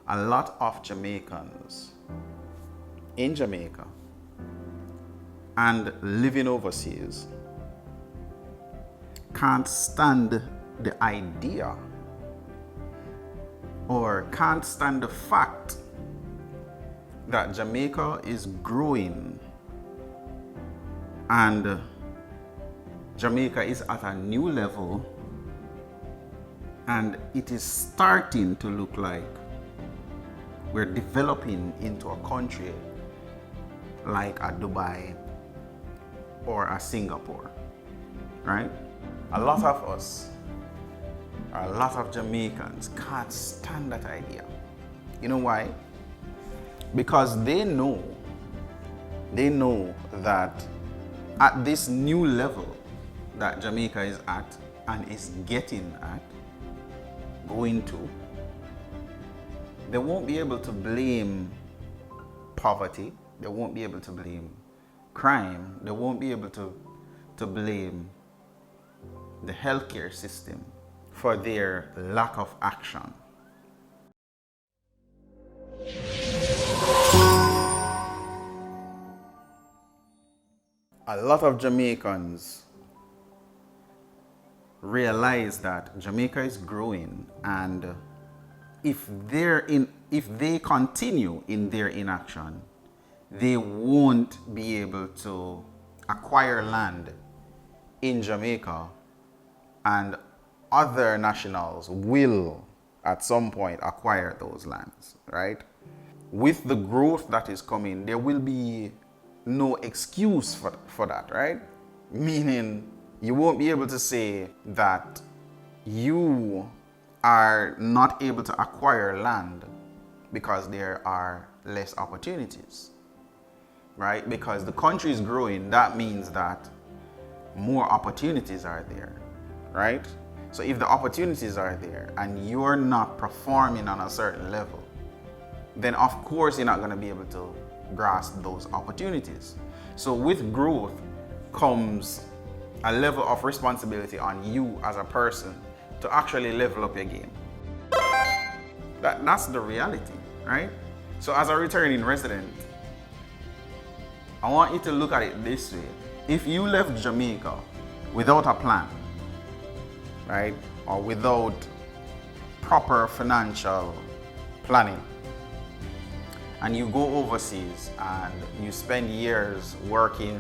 a lot of Jamaicans in Jamaica and living overseas can't stand the idea or can't stand the fact that Jamaica is growing and Jamaica is at a new level and it is starting to look like we're developing into a country like a Dubai or a Singapore, right? A lot of us, or a lot of Jamaicans can't stand that idea. You know why? Because they know that at this new level that Jamaica is at and is getting at, going to, they won't be able to blame poverty, they won't be able to blame crime, they won't be able to blame the healthcare system for their lack of action. A lot of Jamaicans realize that Jamaica is growing, and if they continue in their inaction, they won't be able to acquire land in Jamaica, and other nationals will at some point acquire those lands, right? With the growth that is coming, there will be no excuse for that, right? Meaning you won't be able to say that you are not able to acquire land because there are less opportunities, right? Because the country is growing, that means that more opportunities are there, right? So if the opportunities are there and you're not performing on a certain level, then of course you're not going to be able to grasp those opportunities. So with growth comes a level of responsibility on you as a person to actually level up your game. That's the reality, right? So as a returning resident, I want you to look at it this way. If you left Jamaica without a plan, right, or without proper financial planning, and you go overseas and you spend years working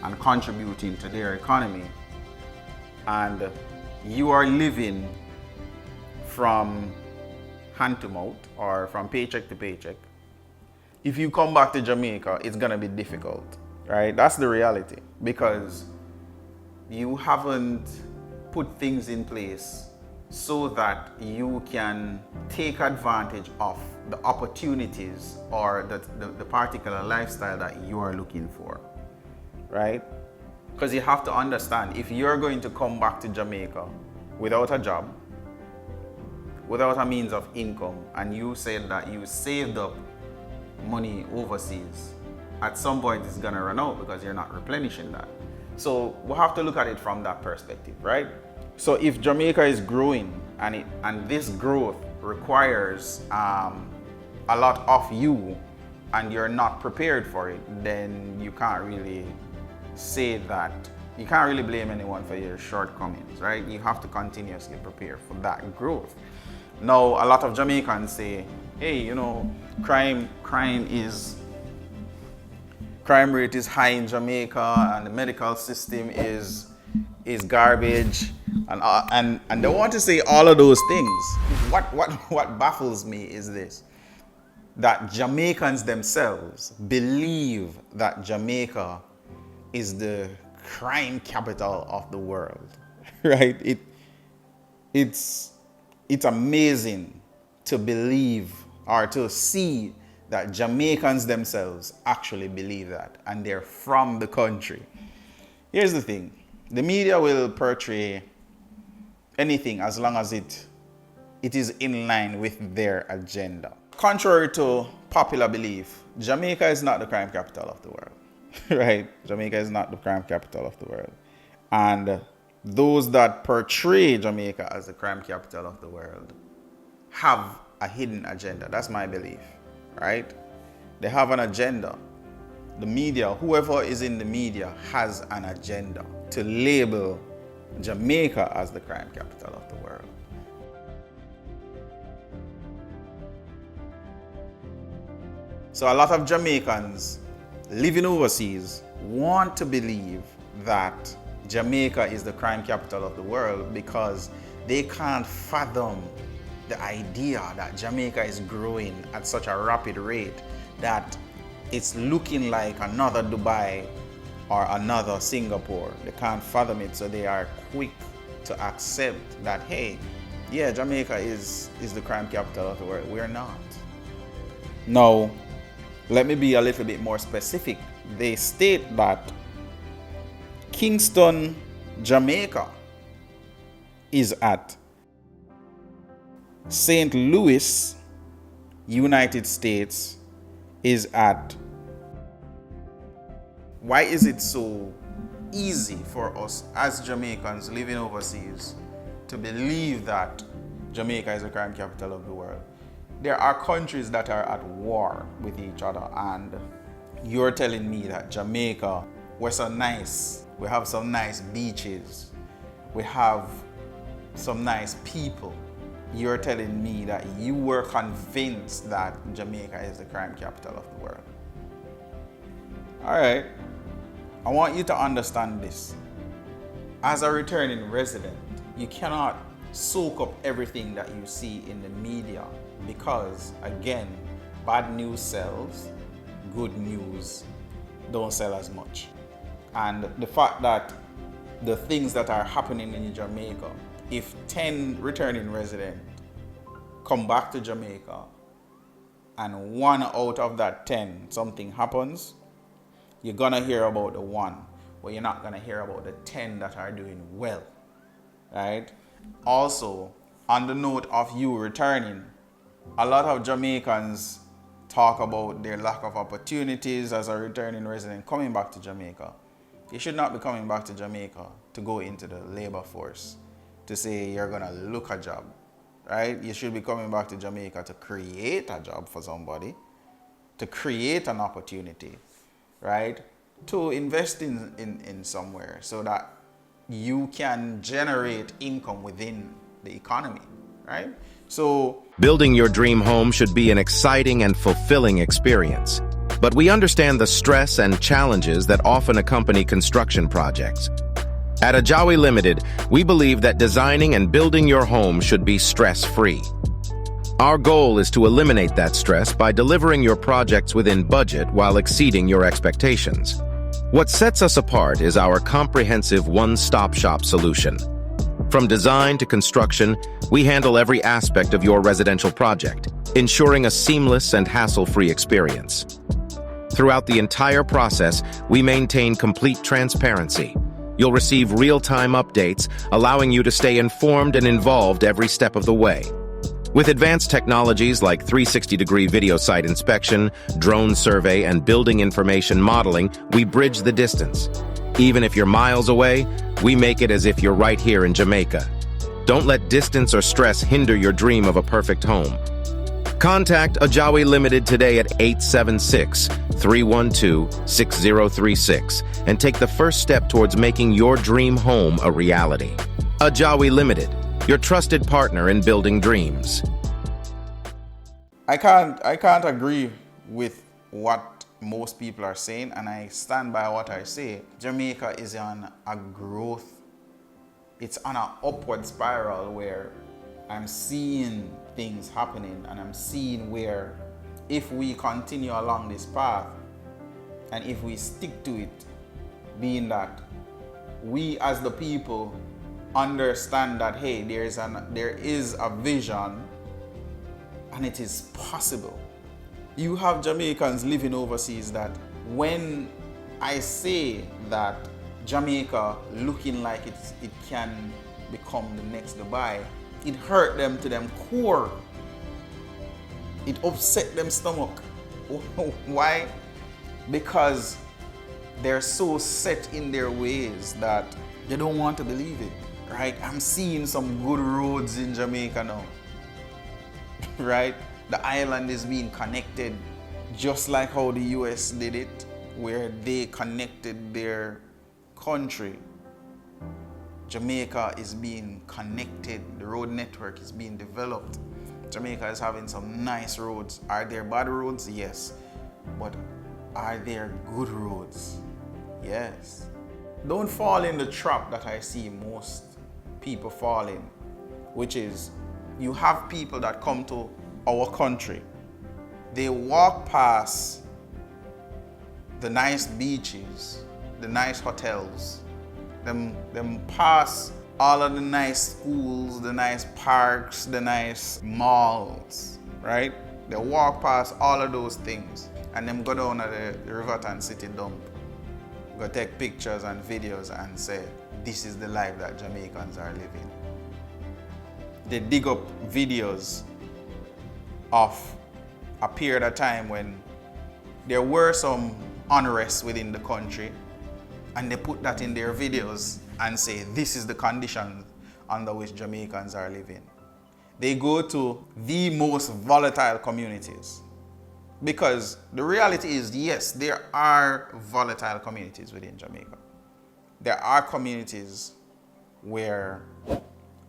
and contributing to their economy, and you are living from hand to mouth or from paycheck to paycheck, if you come back to Jamaica, it's gonna be difficult, right? That's the reality, because you haven't put things in place so that you can take advantage of the opportunities or the particular lifestyle that you are looking for, right? Because you have to understand, if you're going to come back to Jamaica without a job, without a means of income, and you said that you saved up money overseas, at some point it's gonna run out because you're not replenishing that. So we have to look at it from that perspective, right? So if Jamaica is growing and this growth requires a lot of you and you're not prepared for it, then you can't really say that, you can't really blame anyone for your shortcomings, right? You have to continuously prepare for that growth. Now, a lot of Jamaicans say, hey, you know, crime rate is high in Jamaica and the medical system is garbage, and they want to say all of those things. What baffles me is this, that Jamaicans themselves believe that Jamaica is the crime capital of the world, right? It's amazing to believe or to see that Jamaicans themselves actually believe that, and they're from the country. Here's the thing. The media will portray anything as long as it is in line with their agenda. Contrary to popular belief, Jamaica is not the crime capital of the world, right? Jamaica is not the crime capital of the world. And those that portray Jamaica as the crime capital of the world have a hidden agenda. That's my belief, right? They have an agenda. The media, whoever is in the media, has an agenda to label Jamaica as the crime capital of the world. So a lot of Jamaicans living overseas want to believe that Jamaica is the crime capital of the world because they can't fathom the idea that Jamaica is growing at such a rapid rate that it's looking like another Dubai or another Singapore. They can't fathom it, so they are quick to accept that, hey, yeah, Jamaica is the crime capital of the world. We're not. Now, let me be a little bit more specific. They state that Kingston, Jamaica is at St. Louis, United States is at. Why is it so easy for us as Jamaicans living overseas to believe that Jamaica is the crime capital of the world? There are countries that are at war with each other, and you're telling me that Jamaica, we're so nice. We have some nice beaches. We have some nice people. You're telling me that you were convinced that Jamaica is the crime capital of the world. All right. I want you to understand this. As a returning resident, you cannot soak up everything that you see in the media because, again, bad news sells, good news don't sell as much. And the fact that the things that are happening in Jamaica, if 10 returning residents come back to Jamaica and 1 out of that 10 something happens, you're gonna hear about the 1, but you're not gonna hear about the 10 that are doing well, right? Also, on the note of you returning, a lot of Jamaicans talk about their lack of opportunities as a returning resident coming back to Jamaica. You should not be coming back to Jamaica to go into the labor force, to say you're gonna look a job, right? You should be coming back to Jamaica to create a job for somebody, to create an opportunity, right? To invest in somewhere so that you can generate income within the economy, right? So building your dream home should be an exciting and fulfilling experience. But we understand the stress and challenges that often accompany construction projects. At AJAWI Limited, we believe that designing and building your home should be stress-free. Our goal is to eliminate that stress by delivering your projects within budget while exceeding your expectations. What sets us apart is our comprehensive one-stop-shop solution. From design to construction, we handle every aspect of your residential project, ensuring a seamless and hassle-free experience. Throughout the entire process, we maintain complete transparency. You'll receive real-time updates, allowing you to stay informed and involved every step of the way. With advanced technologies like 360-degree video site inspection, drone survey, and building information modeling, we bridge the distance. Even if you're miles away, we make it as if you're right here in Jamaica. Don't let distance or stress hinder your dream of a perfect home. Contact AJAWI Limited today at 876-312-6036 and take the first step towards making your dream home a reality. AJAWI Limited, your trusted partner in building dreams. I can't agree with what most people are saying, and I stand by what I say. Jamaica is on a growth. It's on an upward spiral where I'm seeing things happening, and I'm seeing where if we continue along this path and if we stick to it, being that we as the people understand that, hey, there is a vision and it is possible. You have Jamaicans living overseas that when I say that Jamaica looking like it can become the next Dubai, it hurt them to them core. It upset them stomach. Why? Because they're so set in their ways that they don't want to believe it, right? I'm seeing some good roads in Jamaica now, right? The island is being connected just like how the US did it, where they connected their country. Jamaica is being connected. The road network is being developed. Jamaica is having some nice roads. Are there bad roads? Yes. But are there good roads? Yes. Don't fall in the trap that I see most people fall in, which is you have people that come to our country. They walk past the nice beaches, the nice hotels, them pass all of the nice schools, the nice parks, the nice malls, right? They walk past all of those things and them go down at the Riverton City dump, go take pictures and videos and say, this is the life that Jamaicans are living. They dig up videos of a period of time when there were some unrest within the country, and they put that in their videos and say, this is the conditions under which Jamaicans are living. They go to the most volatile communities. Because the reality is, yes, there are volatile communities within Jamaica. There are communities where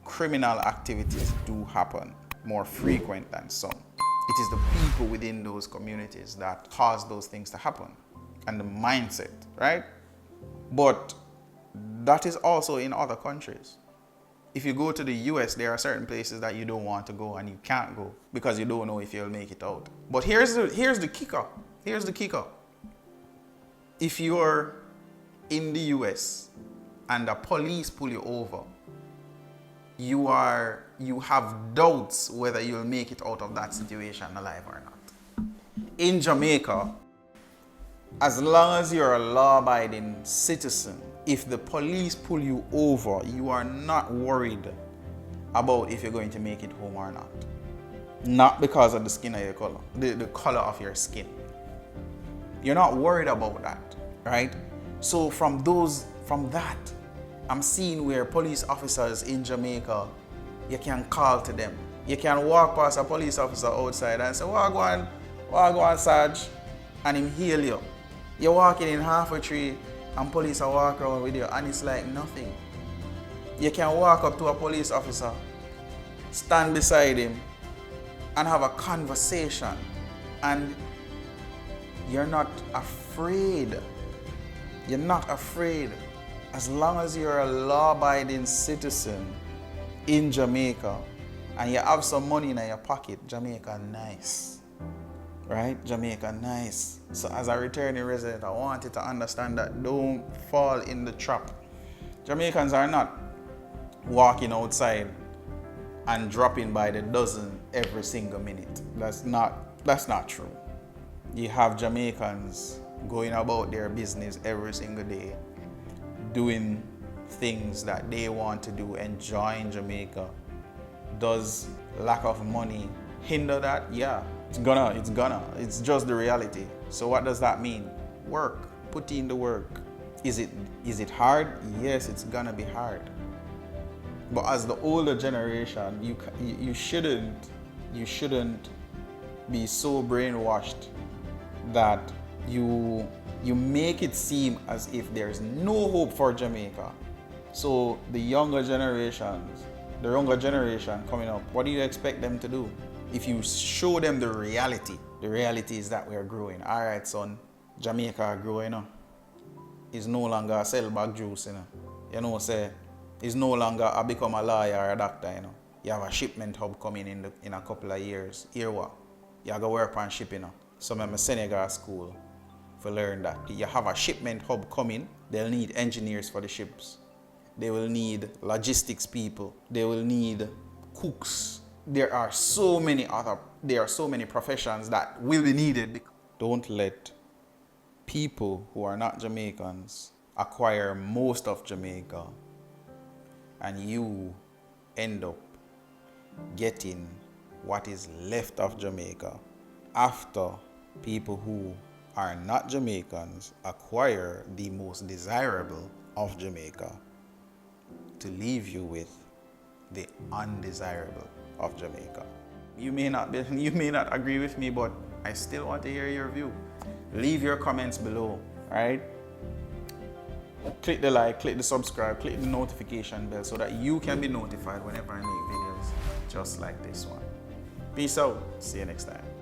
criminal activities do happen more frequent than some. It is the people within those communities that cause those things to happen, and the mindset, right? But that is also in other countries. If you go to the US, there are certain places that you don't want to go and you can't go because you don't know if you'll make it out. But here's the kicker. Here's the kicker. If you're in the US and the police pull you over, you have doubts whether you'll make it out of that situation alive or not. In Jamaica, as long as you're a law-abiding citizen, if the police pull you over, you are not worried about if you're going to make it home or not. Not because of the skin of your color, the color of your skin. You're not worried about that, right? So from that, I'm seeing where police officers in Jamaica, you can call to them. You can walk past a police officer outside and say, "Wagwan, Sarge," and him hail you. You're walking in half a tree and police are walking around with you and it's like nothing. You can walk up to a police officer, stand beside him and have a conversation, and you're not afraid. You're not afraid. As long as you're a law-abiding citizen in Jamaica and you have some money in your pocket, Jamaica nice. Right? Jamaica nice. So as a returning resident, I want you to understand that don't fall in the trap. Jamaicans are not walking outside and dropping by the dozen every single minute. That's not true. You have Jamaicans going about their business every single day, doing things that they want to do, enjoying Jamaica. Does lack of money hinder that? Yeah, it's gonna. It's just the reality. So what does that mean? Work. Put in the work. Is it hard? Yes, it's gonna be hard. But as the older generation, you shouldn't be so brainwashed that you make it seem as if there's no hope for Jamaica. So the younger generation coming up, what do you expect them to do? If you show them the reality is that we're growing. All right, son, Jamaica are growing. It's no longer a sell bag juice, say it's no longer a become a lawyer or a doctor, You have a shipment hub coming in a couple of years. Here what? You go work on shipping, So I'm a Senegal school for learn that. You have a shipment hub coming, they'll need engineers for the ships. They will need logistics people. They will need cooks. There are so many professions that will be needed. Don't let people who are not Jamaicans acquire most of Jamaica and you end up getting what is left of Jamaica after people who are not Jamaicans acquire the most desirable of Jamaica to leave you with the undesirable of Jamaica. You may not agree with me, but I still want to hear your view. Leave your comments below, right? Click the like, click the subscribe, click the notification bell so that you can be notified whenever I make videos just like this one. Peace out. See you next time.